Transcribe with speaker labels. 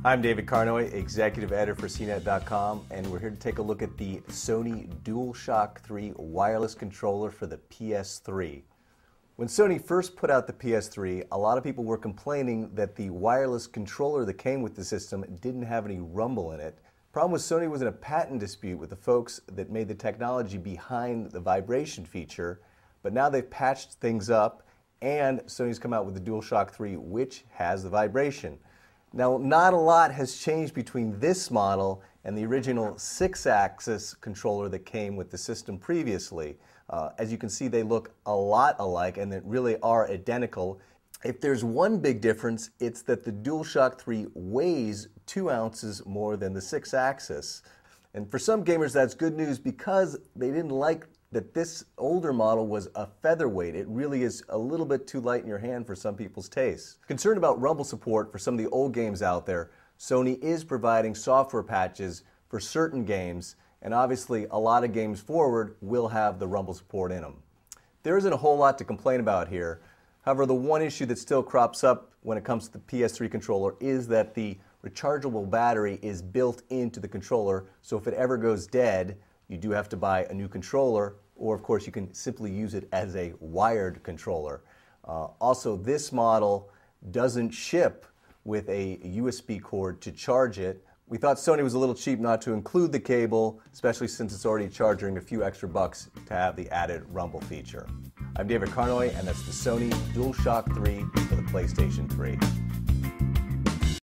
Speaker 1: I'm David Carnoy, Executive Editor for CNET.com, and we're here to take a look at the Sony Dualshock 3 wireless controller for the PS3. When Sony first put out the PS3, a lot of people were complaining that the wireless controller that came with the system didn't have any rumble in it. Problem was, Sony was in a patent dispute with the folks that made the technology behind the vibration feature, but now they've patched things up, and Sony's come out with the Dualshock 3, which has the vibration. Now, not a lot has changed between this model and the original Sixaxis controller that came with the system previously. As you can see, they look a lot alike and they really are identical. If there's one big difference, it's that the Dualshock 3 weighs 2 ounces more than the Sixaxis. And for some gamers, that's good news because they didn't like that this older model was a featherweight. It really is a little bit too light in your hand for some people's tastes. Concerned about rumble support for some of the old games out there, Sony is providing software patches for certain games, and obviously a lot of games forward will have the rumble support in them. There isn't a whole lot to complain about here. However, the one issue that still crops up when it comes to the PS3 controller is that the rechargeable battery is built into the controller, so if it ever goes dead, you do have to buy a new controller, or of course you can simply use it as a wired controller. Also, this model doesn't ship with a USB cord to charge it. We thought Sony was a little cheap not to include the cable, especially since it's already charging a few extra bucks to have the added rumble feature. I'm David Carnoy, and that's the Sony Dualshock 3 for the PlayStation 3.